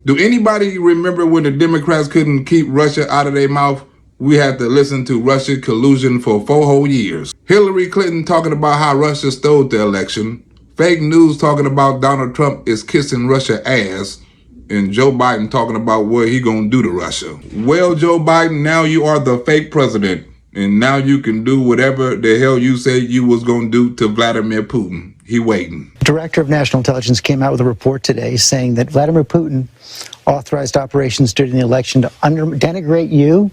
Do anybody remember when the Democrats couldn't keep Russia out of their mouth? We had to listen to Russia collusion for 4 whole years. Hillary Clinton talking about how Russia stole the election. Fake news talking about Donald Trump is kissing Russia ass. And Joe Biden talking about what he gonna do to Russia. Well, Joe Biden, now you are the fake president. And now you can do whatever the hell you said you was gonna do to Vladimir Putin. He waiting. Director of National Intelligence came out with a report today saying that Vladimir Putin authorized operations during the election to denigrate you,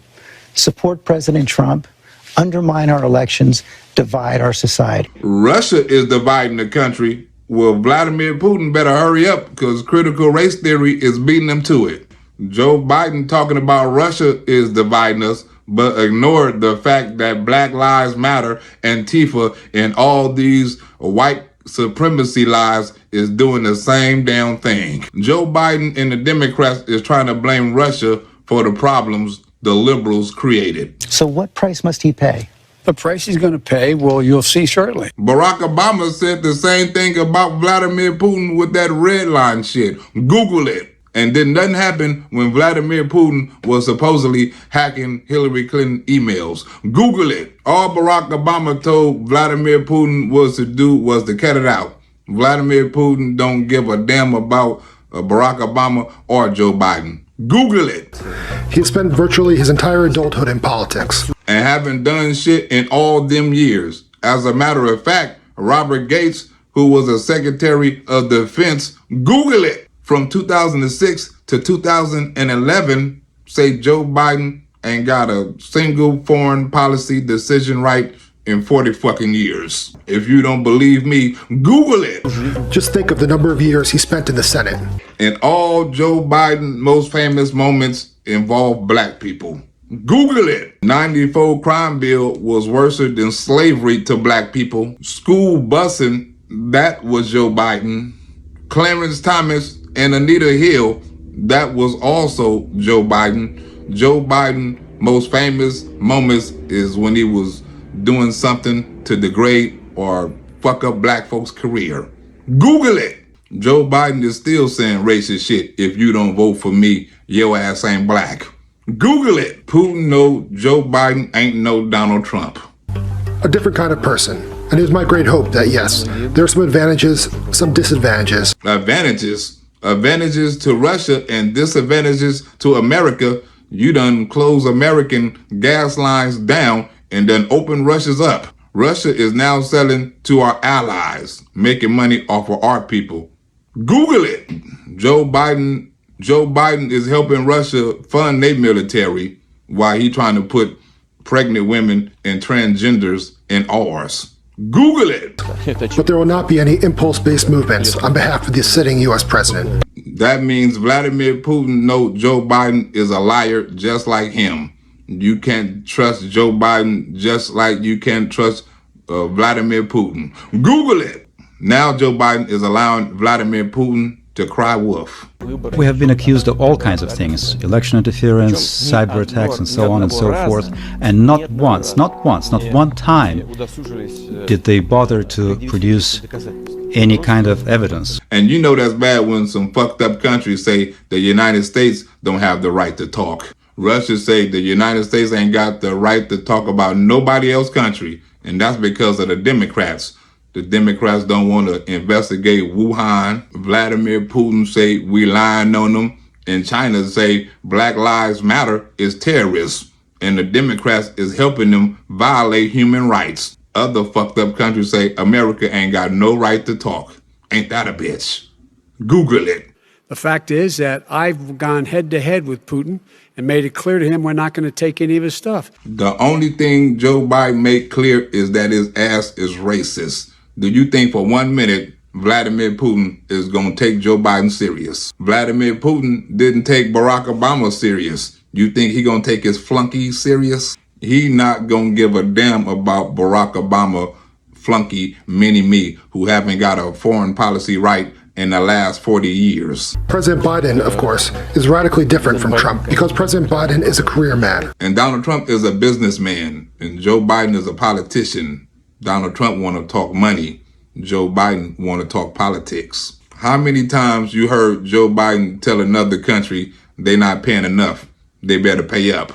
support President Trump, undermine our elections, divide our society. Russia is dividing the country. Well, Vladimir Putin better hurry up because critical race theory is beating him to it. Joe Biden talking about Russia is dividing us, but ignored the fact that Black Lives Matter, Antifa, and all these white supremacy lies is doing the same damn thing. Joe Biden and the Democrats is trying to blame Russia for the problems the liberals created. So what price must he pay? The price he's going to pay, well, you'll see shortly. Barack Obama said the same thing about Vladimir Putin with that red line shit. Google it. And then nothing happened when Vladimir Putin was supposedly hacking Hillary Clinton emails. Google it. All Barack Obama told Vladimir Putin was to do was to cut it out. Vladimir Putin don't give a damn about Barack Obama or Joe Biden. Google it. He spent virtually his entire adulthood in politics. And haven't done shit in all them years. As a matter of fact, Robert Gates, who was a Secretary of Defense, Google it, from 2006 to 2011, say Joe Biden ain't got a single foreign policy decision right in 40 fucking years. If you don't believe me, Google it. Just think of the number of years he spent in the Senate. And all Joe Biden's most famous moments involve black people. Google it. 94 crime bill was worse than slavery to black people. School busing, that was Joe Biden. Clarence Thomas and Anita Hill, that was also Joe Biden. Joe Biden most famous moments is when he was doing something to degrade or fuck up black folks' career. Google it. Joe Biden is still saying racist shit. If you don't vote for me, your ass ain't black. Google it. Putin know Joe Biden ain't no Donald Trump. A different kind of person. And it is my great hope that, yes, there are some advantages, some disadvantages. Advantages to Russia and disadvantages to America. You done close American gas lines down and then open Russia's up. Russia is now selling to our allies, making money off of our people. Google it. Joe Biden is helping Russia fund their military while he trying to put pregnant women and transgenders in ours. Google it. But there will not be any impulse-based movements on behalf of the sitting U.S. president. That means Vladimir Putin knows Joe Biden is a liar just like him. You can't trust Joe Biden just like you can't trust Vladimir Putin. Google it. Now Joe Biden is allowing Vladimir Putin to cry wolf. We have been accused of all kinds of things, election interference, cyber attacks, and so on and so forth. And not one time did they bother to produce any kind of evidence. And you know that's bad when some fucked up countries say the United States don't have the right to talk. Russia say the United States ain't got the right to talk about nobody else's country. And that's because of the Democrats. The Democrats don't want to investigate Wuhan. Vladimir Putin say we lying on them. And China say Black Lives Matter is terrorists. And the Democrats is helping them violate human rights. Other fucked up countries say America ain't got no right to talk. Ain't that a bitch? Google it. The fact is that I've gone head to head with Putin and made it clear to him we're not going to take any of his stuff. The only thing Joe Biden made clear is that his ass is racist. Do you think for 1 minute Vladimir Putin is going to take Joe Biden serious? Vladimir Putin didn't take Barack Obama serious. You think he going to take his flunky serious? He not going to give a damn about Barack Obama flunky mini-me who haven't got a foreign policy right in the last 40 years. President Biden, of course, is radically different from Trump because President Biden is a career man. And Donald Trump is a businessman, and Joe Biden is a politician. Donald Trump want to talk money. Joe Biden want to talk politics. How many times you heard Joe Biden tell another country they not paying enough? They better pay up.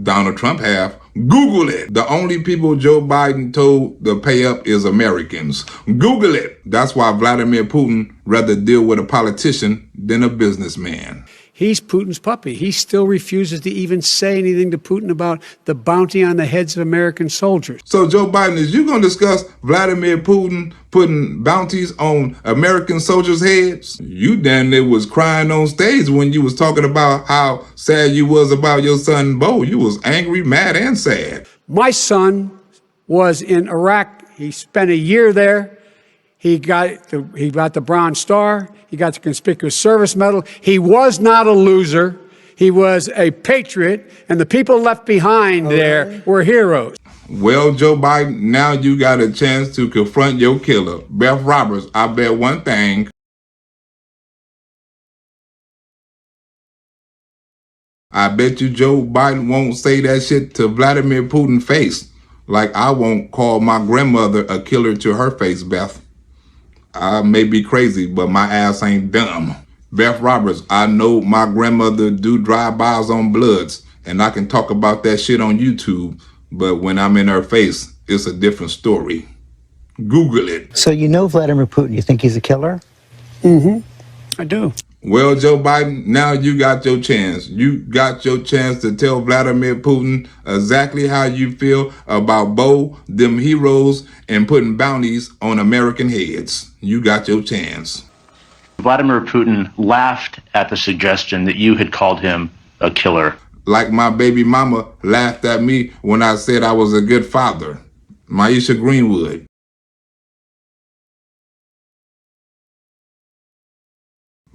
Donald Trump have. Google it. The only people Joe Biden told to pay up is Americans. Google it. That's why Vladimir Putin rather deal with a politician than a businessman. He's Putin's puppy. He still refuses to even say anything to Putin about the bounty on the heads of American soldiers. So Joe Biden, is you going to discuss Vladimir Putin putting bounties on American soldiers' heads? You damn near was crying on stage when you was talking about how sad you was about your son Bo. You was angry, mad, and sad. My son was in Iraq. He spent a year there. He got the Bronze Star. He got the Conspicuous Service Medal. He was not a loser. He was a patriot, and the people left behind there were heroes. Well, Joe Biden, now you got a chance to confront your killer. Beth Roberts, I bet one thing. I bet you Joe Biden won't say that shit to Vladimir Putin's face. Like I won't call my grandmother a killer to her face, Beth. I may be crazy, but my ass ain't dumb. Beth Roberts, I know my grandmother do drive-bys on Bloods, and I can talk about that shit on YouTube, but when I'm in her face, it's a different story. Google it. So you know Vladimir Putin. You think he's a killer? Mm-hmm. I do. Well, Joe Biden, now you got your chance. You got your chance to tell Vladimir Putin exactly how you feel about Bo, them heroes, and putting bounties on American heads. You got your chance. Vladimir Putin laughed at the suggestion that you had called him a killer. Like my baby mama laughed at me when I said I was a good father. Maisha Greenwood.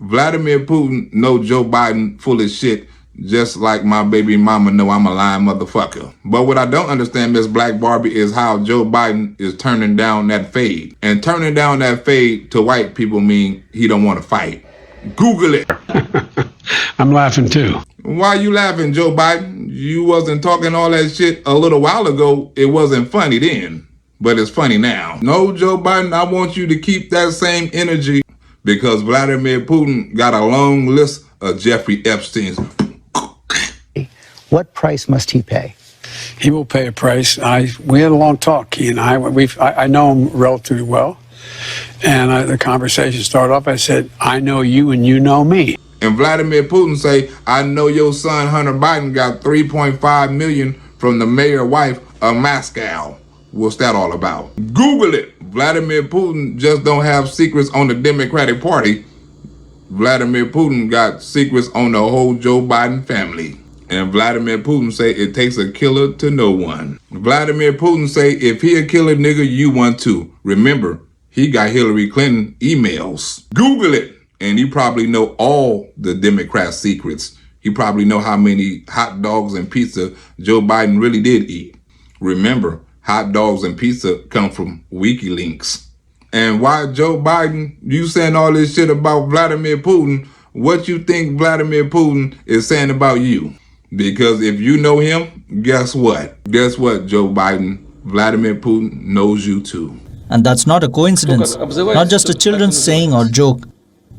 Vladimir Putin know Joe Biden full of shit, just like my baby mama know I'm a lying motherfucker. But what I don't understand, Miss Black Barbie, is how Joe Biden is turning down that fade. And turning down that fade to white people mean he don't want to fight. Google it. I'm laughing too. Why you laughing, Joe Biden? You wasn't talking all that shit a little while ago. It wasn't funny then, but it's funny now. No, Joe Biden, I want you to keep that same energy, because Vladimir Putin got a long list of Jeffrey Epstein's. What price must he pay? He will pay a price. We had a long talk, he and I. I know him relatively well. And the conversation started off, I said, I know you and you know me. And Vladimir Putin say, I know your son Hunter Biden got $3.5 million from the mayor's wife of Moscow. What's that all about? Google it. Vladimir Putin just don't have secrets on the Democratic Party. Vladimir Putin got secrets on the whole Joe Biden family. And Vladimir Putin say it takes a killer to know one. Vladimir Putin say if he a killer nigga, you one too. Remember, he got Hillary Clinton emails. Google it. And he probably know all the Democrat secrets. He probably know how many hot dogs and pizza Joe Biden really did eat. Remember, hot dogs and pizza come from WikiLeaks. And why Joe Biden, you saying all this shit about Vladimir Putin, what you think Vladimir Putin is saying about you? Because if you know him, guess what? Guess what, Joe Biden? Vladimir Putin knows you too. And that's not a coincidence, not just a children's saying or joke.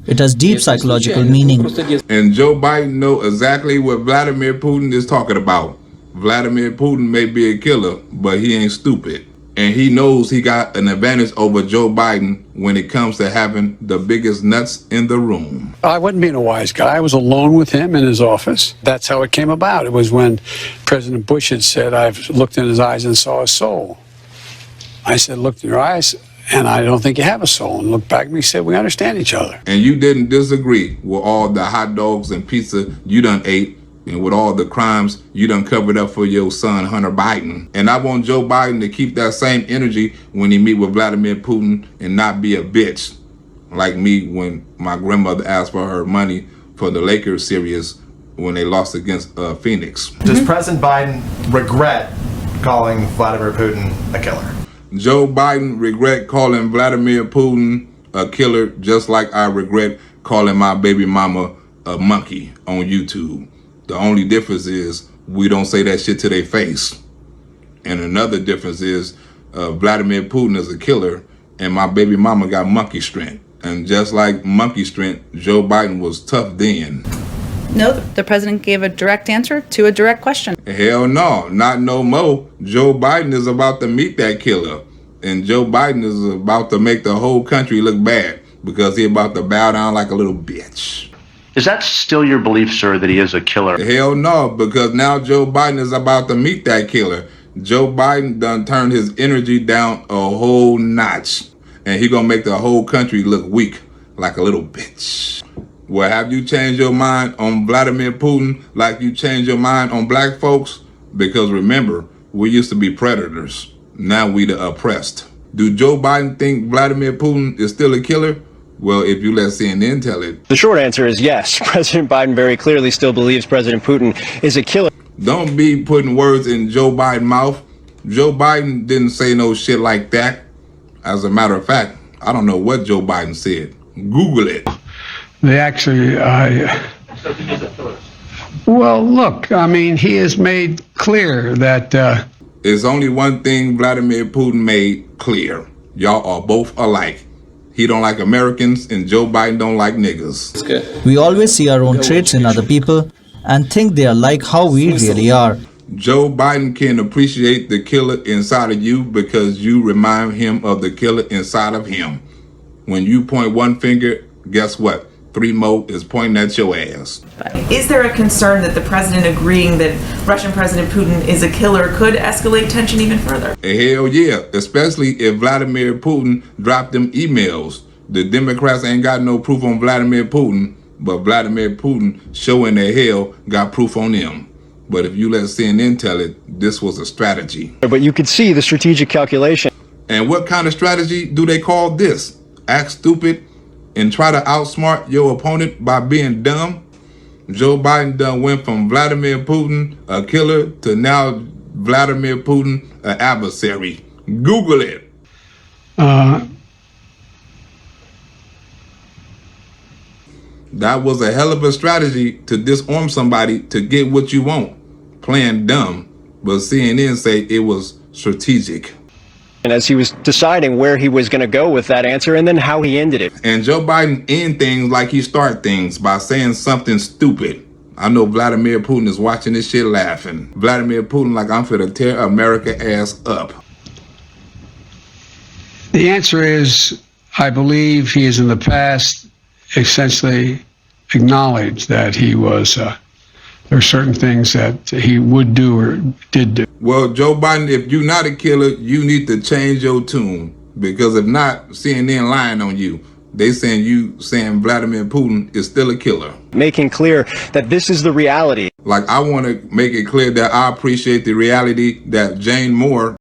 It has deep psychological meaning. And Joe Biden know exactly what Vladimir Putin is talking about. Vladimir Putin may be a killer, but he ain't stupid. And he knows he got an advantage over Joe Biden when it comes to having the biggest nuts in the room. I wasn't being a wise guy. I was alone with him in his office. That's how it came about. It was when President Bush had said, I've looked in his eyes and saw a soul. I said, look in your eyes, and I don't think you have a soul. And looked back at me and said, we understand each other. And you didn't disagree with all the hot dogs and pizza you done ate, and with all the crimes you done covered up for your son, Hunter Biden. And I want Joe Biden to keep that same energy when he meet with Vladimir Putin and not be a bitch like me when my grandmother asked for her money for the Lakers series when they lost against Phoenix. Does President Biden regret calling Vladimir Putin a killer? Joe Biden regret calling Vladimir Putin a killer just like I regret calling my baby mama a monkey on YouTube. The only difference is we don't say that shit to their face. And another difference is Vladimir Putin is a killer and my baby mama got monkey strength. And just like monkey strength, Joe Biden was tough then. No, the president gave a direct answer to a direct question. Hell no, not no more. Joe Biden is about to meet that killer. And Joe Biden is about to make the whole country look bad because he about to bow down like a little bitch. Is that still your belief, sir, that he is a killer? Hell no, because now Joe Biden is about to meet that killer. Joe Biden done turned his energy down a whole notch. And he gonna make the whole country look weak like a little bitch. Well, have you changed your mind on Vladimir Putin like you changed your mind on black folks? Because remember, we used to be predators. Now we the oppressed. Do Joe Biden think Vladimir Putin is still a killer? Well, if you let CNN tell it. The short answer is yes. President Biden very clearly still believes President Putin is a killer. Don't be putting words in Joe Biden's mouth. Joe Biden didn't say no shit like that. As a matter of fact, I don't know what Joe Biden said. Google it. They actually, well, look, I mean, he has made clear that... There's only one thing Vladimir Putin made clear. Y'all are both alike. He don't like Americans and Joe Biden don't like niggas. We always see our own traits in other people and think they are like how we really are. Joe Biden can appreciate the killer inside of you because you remind him of the killer inside of him. When you point one finger, guess what? 3 more is pointing at your ass. Is there a concern that the president agreeing that Russian President Putin is a killer could escalate tension even further? Hell yeah, especially if Vladimir Putin dropped them emails. The Democrats ain't got no proof on Vladimir Putin, but Vladimir Putin showing their hell got proof on them. But if you let CNN tell it, this was a strategy. But you could see the strategic calculation. And what kind of strategy do they call this? Act stupid and try to outsmart your opponent by being dumb? Joe Biden done went from Vladimir Putin, a killer, to now Vladimir Putin, an adversary. Google it. That was a hell of a strategy to disarm somebody to get what you want. Playing dumb, but CNN say it was strategic. And as he was deciding where he was going to go with that answer and then how he ended it. And Joe Biden end things like he start things by saying something stupid. I know Vladimir Putin is watching this shit laughing. Vladimir Putin like I'm finna tear America ass up. The answer is, I believe he has in the past essentially acknowledged that he was, there are certain things that he would do or did do. Well, Joe Biden, if you're not a killer, you need to change your tune. Because if not, CNN lying on you. They saying Vladimir Putin is still a killer. Making clear that this is the reality. Like, I want to make it clear that I appreciate the reality that Jane Moore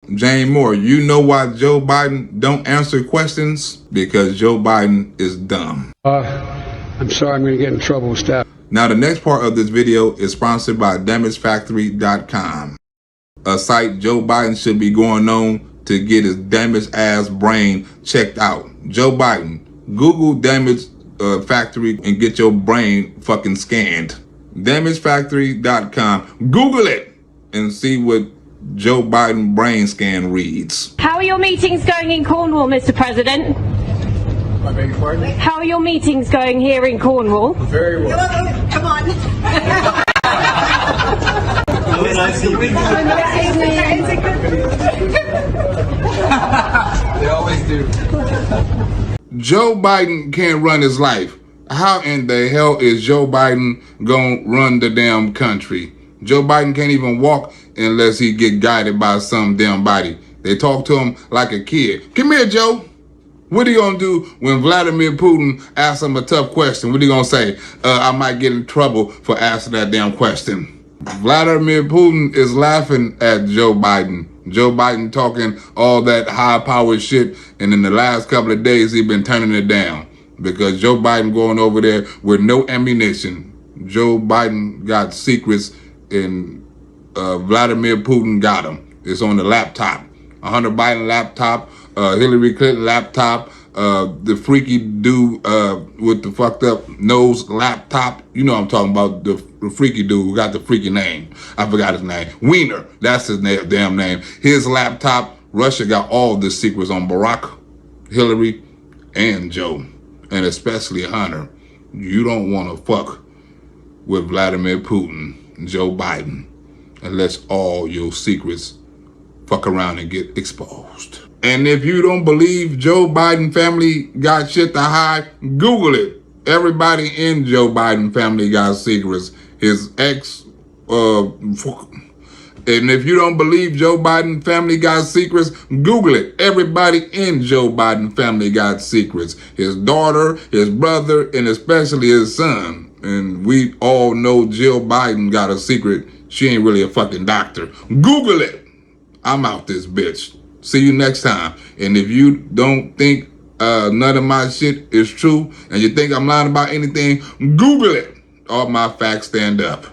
you know why Joe Biden don't answer questions? Because Joe Biden is dumb. I'm sorry, I'm going to get in trouble with staff. Now, the next part of this video is sponsored by DamageFactory.com, a site Joe Biden should be going on to get his damaged ass brain checked out. Joe Biden, Google Damage Factory and get your brain fucking scanned. DamageFactory.com. Google it and see what Joe Biden brain scan reads. How are your meetings going in Cornwall, Mr. President? I beg your pardon? How are your meetings going here in Cornwall? Very well. Come on. They always do. Joe Biden can't run his life. How in the hell is Joe Biden gonna run the damn country? Joe Biden can't even walk unless he get guided by some damn body. They talk to him like a kid. Come here, Joe. What are you gonna do when Vladimir Putin asks him a tough question? What are you gonna say? I might get in trouble for asking that damn question. Vladimir Putin is laughing at Joe Biden. Joe Biden talking all that high-powered shit, and in the last couple of days, he's been turning it down because Joe Biden going over there with no ammunition. Joe Biden got secrets, and Vladimir Putin got them. It's on the laptop. A Hunter Biden laptop, Hillary Clinton laptop, the freaky dude with the fucked up nose laptop. You know what I'm talking about, the freaky dude who got the freaky name. I forgot his name. Wiener, that's his damn name. His laptop Russia got all the secrets on Barack, Hillary, and Joe, and especially Hunter. You don't want to fuck with Vladimir Putin, Joe Biden, unless all your secrets fuck around and get exposed. And if you don't believe Joe Biden family got shit to hide, Google it. Everybody in Joe Biden family got secrets. His ex, and if you don't believe Joe Biden family got secrets, Google it. Everybody in Joe Biden family got secrets. His daughter, his brother, and especially his son. And we all know Jill Biden got a secret. She ain't really a fucking doctor. Google it. I'm out this bitch. See you next time. And if you don't think none of my shit is true and you think I'm lying about anything, Google it. All my facts stand up.